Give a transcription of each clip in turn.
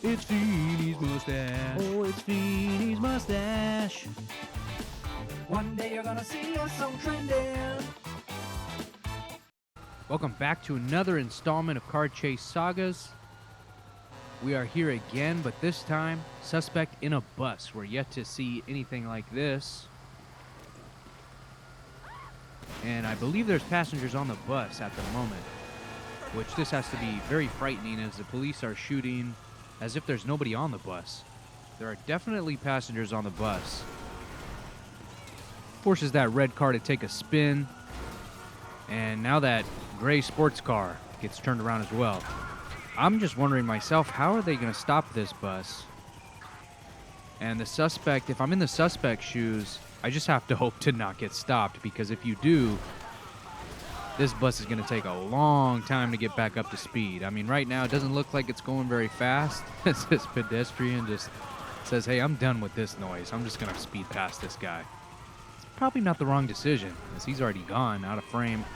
It's Feeny's Mustache. Oh, it's Feeny's Mustache. One day you're gonna see us so trending. Welcome back to another installment of Car Chase Sagas. We are here again, but this time, suspect in a bus. We're yet to see anything like this. And I believe there's passengers on the bus at the moment, which this has to be very frightening as the police are shooting as if there's nobody on the bus. There are definitely passengers on the bus. Forces that red car to take a spin, and now that gray sports car gets turned around as well. I'm just wondering myself, how are they going to stop this bus? And the suspect, if I'm in the suspect's shoes, I just have to hope to not get stopped, because if you do, this bus is going to take a long time to get back up to speed. I mean, right now it doesn't look like it's going very fast. This pedestrian just says, hey, I'm done with this noise. I'm just going to speed past this guy. It's probably not the wrong decision, as he's already gone, out of frame.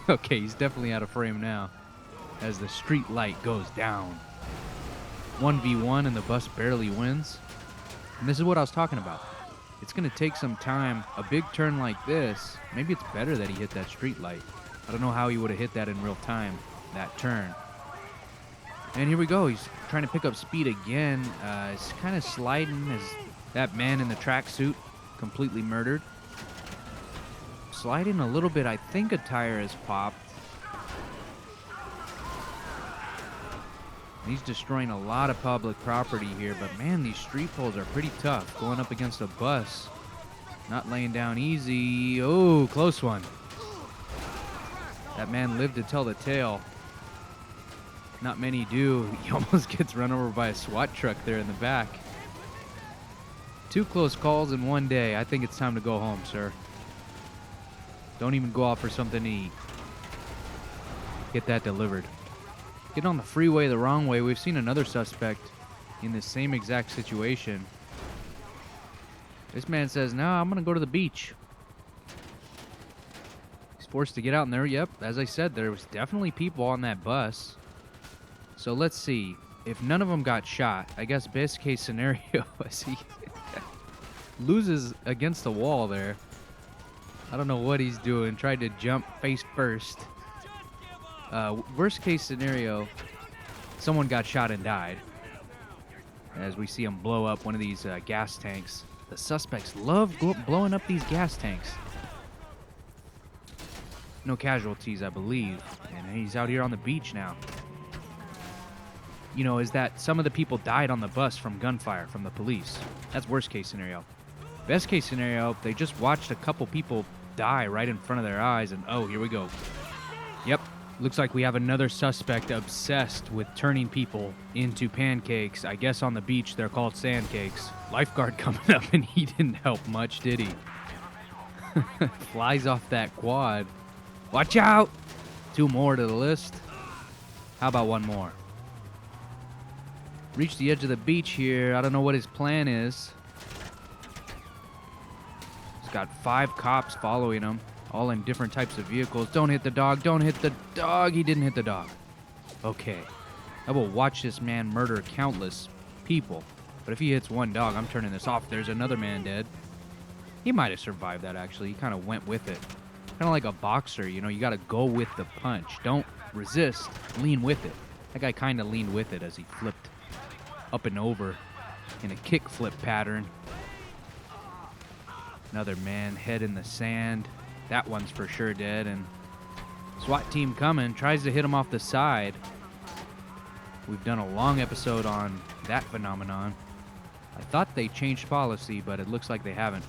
Okay, he's definitely out of frame now, as the street light goes down. 1v1 and the bus barely wins. And this is what I was talking about. It's going to take some time. A big turn like this, maybe it's better that he hit that street light. I don't know how he would have hit that in real time, that turn. And here we go. He's trying to pick up speed again. He's kind of sliding as that man in the tracksuit completely murdered. Sliding a little bit. I think a tire has popped. He's destroying a lot of public property here, but man, these street poles are pretty tough. Going up against a bus, not laying down easy. Oh, close one. That man lived to tell the tale. Not many do. He almost gets run over by a SWAT truck there in the back. 2 close calls in one day. I think it's time to go home, sir. Don't even go out for something to eat. Get that delivered. Get on the freeway the wrong way. We've seen another suspect in the same exact situation. This man says, no, I'm going to go to the beach. He's forced to get out in there. Yep, as I said, there was definitely people on that bus. So let's see. If none of them got shot, I guess best case scenario is he loses against the wall there. I don't know what he's doing. Tried to jump face first. Worst case scenario, someone got shot and died. As we see him blow up one of these gas tanks. The suspects love blowing up these gas tanks. No casualties, I believe. And he's out here on the beach now. You know, is that some of the people died on the bus from gunfire from the police. That's worst case scenario. Best case scenario, they just watched a couple people die right in front of their eyes, and oh, here we go. Yep, looks like we have another suspect obsessed with turning people into pancakes. I guess on the beach they're called sandcakes. Lifeguard coming up, and he didn't help much, did he? Flies off that quad. Watch out! 2 more to the list. How about 1 more? Reach the edge of the beach here. I don't know what his plan is. Got 5 cops following him, all in different types of vehicles. Don't hit the dog. Don't hit the dog. He didn't hit the dog. Okay. I will watch this man murder countless people. But if he hits one dog, I'm turning this off. There's another man dead. He might have survived that, actually. He kind of went with it. Kind of like a boxer, you know. You got to go with the punch. Don't resist. Lean with it. That guy kind of leaned with it as he flipped up and over in a kick flip pattern. Another man, head in the sand. That one's for sure dead. And SWAT team coming, tries to hit him off the side. We've done a long episode on that phenomenon. I thought they changed policy, but it looks like they haven't.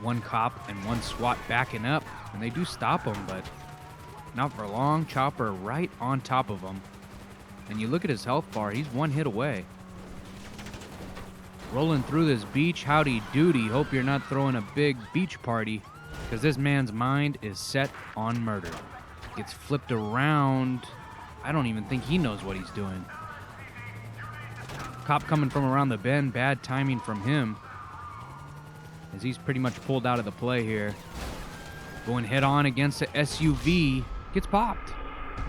1 cop and 1 SWAT backing up, and they do stop him, but not for long. Chopper right on top of him. And you look at his health bar, he's 1 hit away. Rolling through this beach, howdy doody. Hope you're not throwing a big beach party, because this man's mind is set on murder. Gets flipped around. I don't even think he knows what he's doing. Cop coming from around the bend. Bad timing from him, as he's pretty much pulled out of the play here. Going head on against the SUV. Gets popped.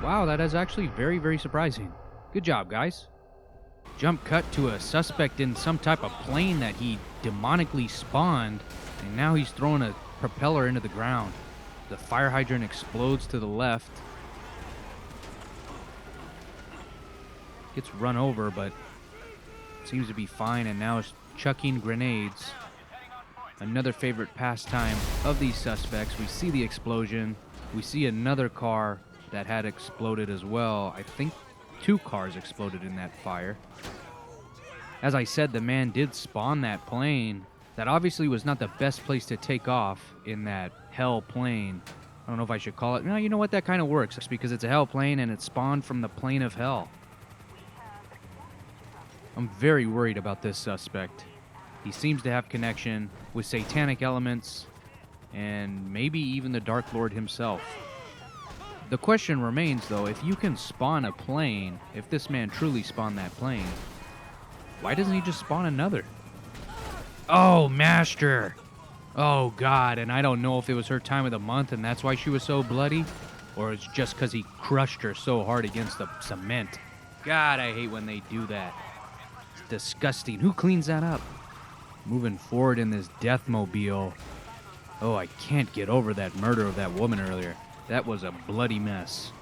Wow, that is actually very, very surprising. Good job, guys. Jump cut to a suspect in some type of plane that he demonically spawned, and now he's throwing a propeller into the ground. The fire hydrant explodes to the left. Gets run over, but seems to be fine, and now is chucking grenades. Another favorite pastime of these suspects. We see the explosion. We see another car that had exploded as well. I think 2 cars exploded in that fire. As I said, the man did spawn that plane. That obviously was not the best place to take off in that hell plane. I don't know if I should call it. No, you know what? That kind of works. It's because it's a hell plane and it spawned from the plane of hell. I'm very worried about this suspect. He seems to have connection with satanic elements and maybe even the Dark Lord himself. The question remains, though, if you can spawn a plane, if this man truly spawned that plane, why doesn't he just spawn another? Oh, Master! Oh, God, and I don't know if it was her time of the month and that's why she was so bloody, or it's just because he crushed her so hard against the cement. God, I hate when they do that. It's disgusting. Who cleans that up? Moving forward in this deathmobile. Oh, I can't get over that murder of that woman earlier. That was a bloody mess.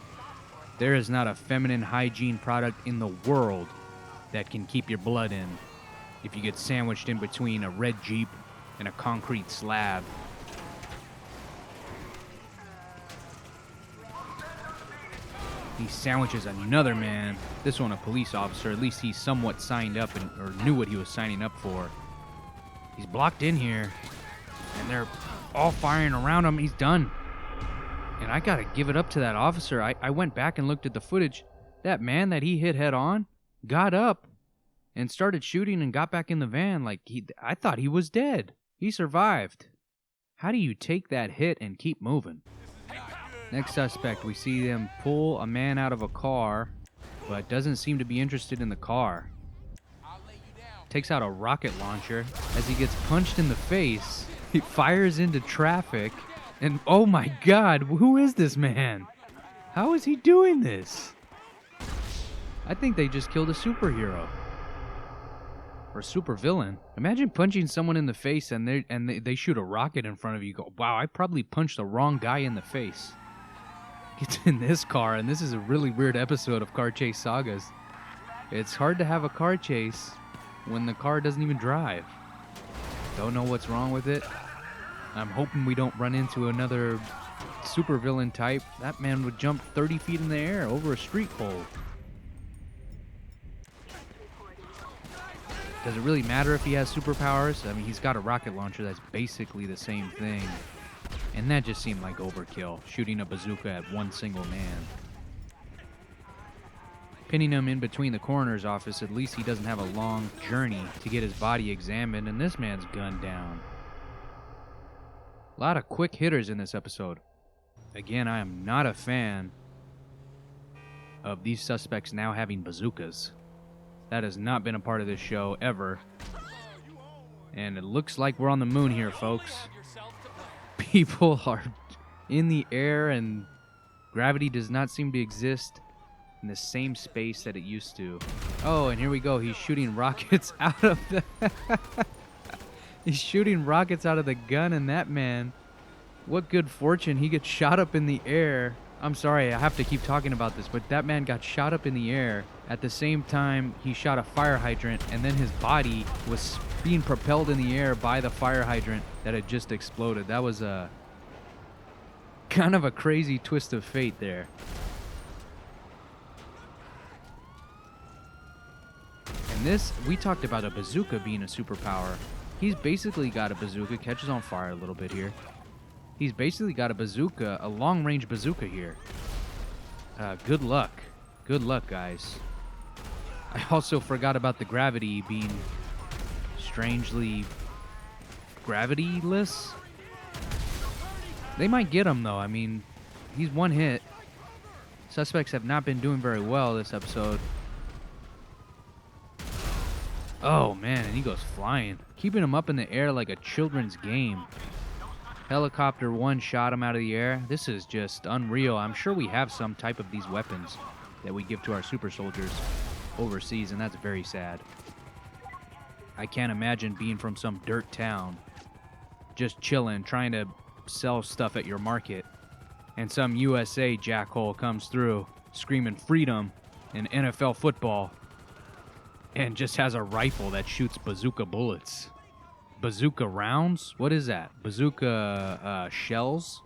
There is not a feminine hygiene product in the world that can keep your blood in if you get sandwiched in between a red Jeep and a concrete slab. He sandwiches another man. This one a police officer. At least he's somewhat signed up or knew what he was signing up for. He's blocked in here, and they're all firing around him. He's done. And I gotta give it up to that officer. I went back and looked at the footage. That man that he hit head on got up and started shooting and got back in the van. I thought he was dead. He survived. How do you take that hit and keep moving? Next suspect, we see them pull a man out of a car, but doesn't seem to be interested in the car. Takes out a rocket launcher. As he gets punched in the face, he fires into traffic. And oh my God, who is this man? How is he doing this? I think they just killed a superhero. Or supervillain. Imagine punching someone in the face and they shoot a rocket in front of you. You go, wow, I probably punched the wrong guy in the face. Gets in this car, and this is a really weird episode of Car Chase Sagas. It's hard to have a car chase when the car doesn't even drive. Don't know what's wrong with it. I'm hoping we don't run into another supervillain type. That man would jump 30 feet in the air over a street pole. Does it really matter if he has superpowers? I mean, he's got a rocket launcher that's basically the same thing. And that just seemed like overkill, shooting a bazooka at one single man. Pinning him in between the coroner's office, at least he doesn't have a long journey to get his body examined, and this man's gunned down. A lot of quick hitters in this episode. Again, I am not a fan of these suspects now having bazookas. That has not been a part of this show ever. And it looks like we're on the moon here, folks. People are in the air and gravity does not seem to exist in the same space that it used to. Oh, and here we go. He's shooting rockets out of the... He's shooting rockets out of the gun, and that man, what good fortune. He gets shot up in the air. I'm sorry, I have to keep talking about this, but that man got shot up in the air. At the same time, he shot a fire hydrant, and then his body was being propelled in the air by the fire hydrant that had just exploded. That was a kind of a crazy twist of fate there. And this, we talked about a bazooka being a superpower. He's basically got a bazooka, catches on fire a little bit here. He's basically got a bazooka, a long-range bazooka here. Good luck. Good luck, guys. I also forgot about the gravity being strangely gravity-less. They might get him, though. I mean, he's one hit. Suspects have not been doing very well this episode. Oh, man, and he goes flying. Keeping him up in the air like a children's game. Helicopter one shot him out of the air. This is just unreal. I'm sure we have some type of these weapons that we give to our super soldiers overseas, and that's very sad. I can't imagine being from some dirt town, just chilling, trying to sell stuff at your market, and some USA jackhole comes through screaming freedom and NFL football and just has a rifle that shoots bazooka bullets. Bazooka rounds? What is that? Bazooka shells?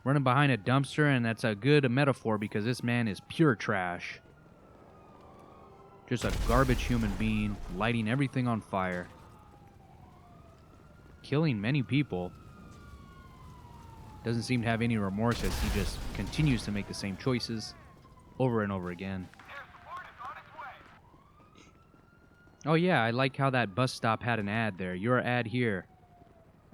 Running behind a dumpster, and that's a good metaphor because this man is pure trash. Just a garbage human being, lighting everything on fire. Killing many people. Doesn't seem to have any remorse as he just continues to make the same choices over and over again. Oh yeah, I like how that bus stop had an ad there. Your ad here.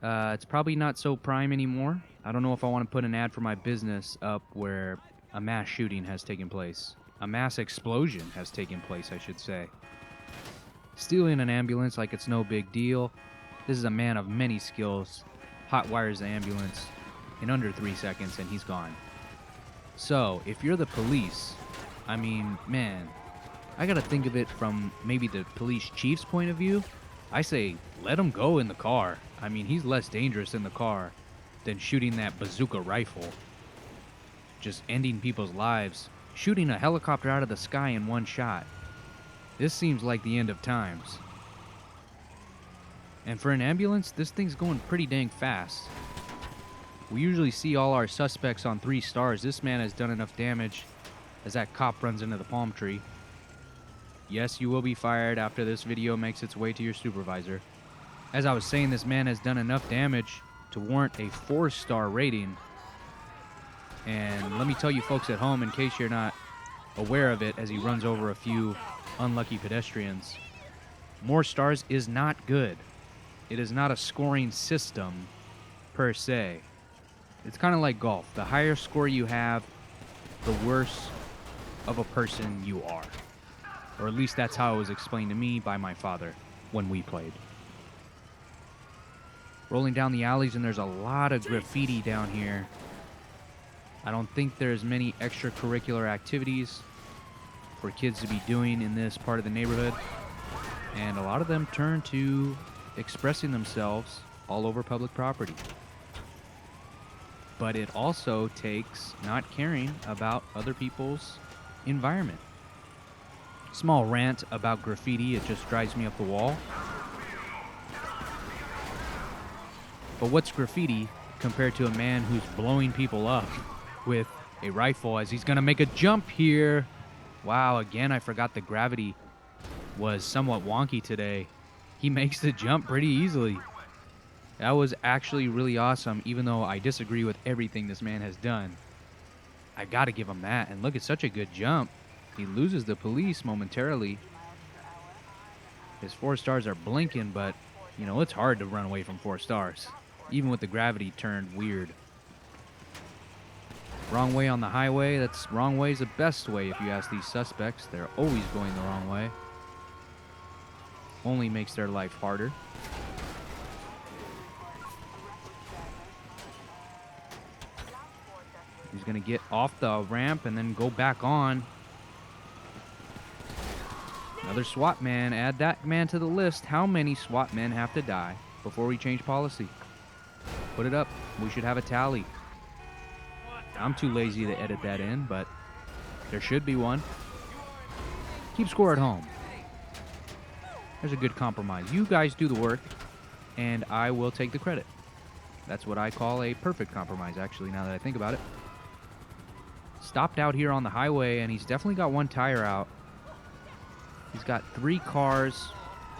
It's probably not so prime anymore. I don't know if I want to put an ad for my business up where a mass shooting has taken place. A mass explosion has taken place, I should say. Stealing an ambulance like it's no big deal. This is a man of many skills. Hot wires the ambulance in under 3 seconds and he's gone. So, if you're the police, I mean, man, I gotta think of it from maybe the police chief's point of view. I say, let him go in the car. I mean, he's less dangerous in the car than shooting that bazooka rifle. Just ending people's lives. Shooting a helicopter out of the sky in one shot. This seems like the end of times. And for an ambulance, this thing's going pretty dang fast. We usually see all our suspects on 3 stars. This man has done enough damage as that cop runs into the palm tree. Yes, you will be fired after this video makes its way to your supervisor. As I was saying, this man has done enough damage to warrant a 4-star rating. And let me tell you folks at home, in case you're not aware of it, as he runs over a few unlucky pedestrians, more stars is not good. It is not a scoring system per se. It's kind of like golf. The higher score you have, the worse of a person you are. Or at least that's how it was explained to me by my father when we played. Rolling down the alleys, and there's a lot of graffiti down here. I don't think there's many extracurricular activities for kids to be doing in this part of the neighborhood. And a lot of them turn to expressing themselves all over public property. But it also takes not caring about other people's environment. Small rant about graffiti, it just drives me up the wall. But what's graffiti compared to a man who's blowing people up with a rifle as he's going to make a jump here? Wow, again, I forgot the gravity was somewhat wonky today. He makes the jump pretty easily. That was actually really awesome, even though I disagree with everything this man has done. I got to give him that. And look, it's such a good jump. He loses the police momentarily. His 4 stars are blinking, but, you know, it's hard to run away from 4 stars. Even with the gravity turned weird. Wrong way on the highway. That's wrong way is the best way if you ask these suspects. They're always going the wrong way. Only makes their life harder. He's going to get off the ramp and then go back on. Another SWAT man. Add that man to the list. How many SWAT men have to die before we change policy? Put it up. We should have a tally. I'm too lazy to edit that in, but there should be one. Keep score at home. There's a good compromise. You guys do the work, and I will take the credit. That's what I call a perfect compromise, actually, now that I think about it. Stopped out here on the highway, and he's definitely got 1 tire out. He's got 3 cars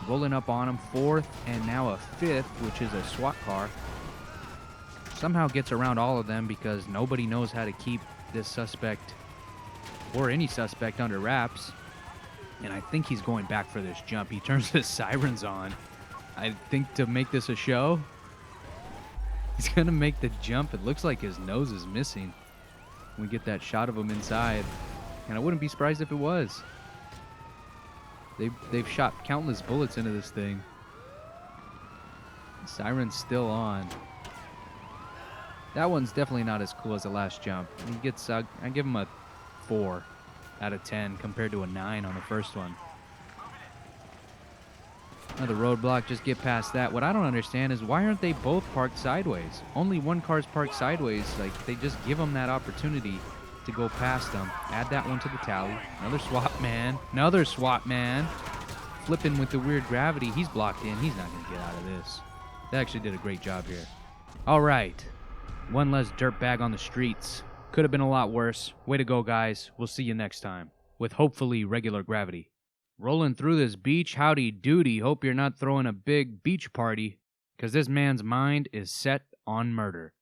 rolling up on him, 4th, and now a 5th, which is a SWAT car. Somehow gets around all of them because nobody knows how to keep this suspect or any suspect under wraps. And I think he's going back for this jump. He turns his sirens on. I think to make this a show. He's going to make the jump. It looks like his nose is missing. We get that shot of him inside. And I wouldn't be surprised if it was. They've shot countless bullets into this thing. Siren's still on. That one's definitely not as cool as the last jump. He gets, I give him a 4 out of 10 compared to a 9 on the first one. Another roadblock, just get past that. What I don't understand is why aren't they both parked sideways? Only one car's parked sideways. Like, they just give them that opportunity to go past them. Add that one to the tally. Another swap man. Another swap man. Flipping with the weird gravity. He's blocked in. He's not going to get out of this. They actually did a great job here. All right. One less dirtbag on the streets. Could have been a lot worse. Way to go, guys. We'll see you next time with hopefully regular gravity. Rolling through this beach, howdy doody. Hope you're not throwing a big beach party, because this man's mind is set on murder.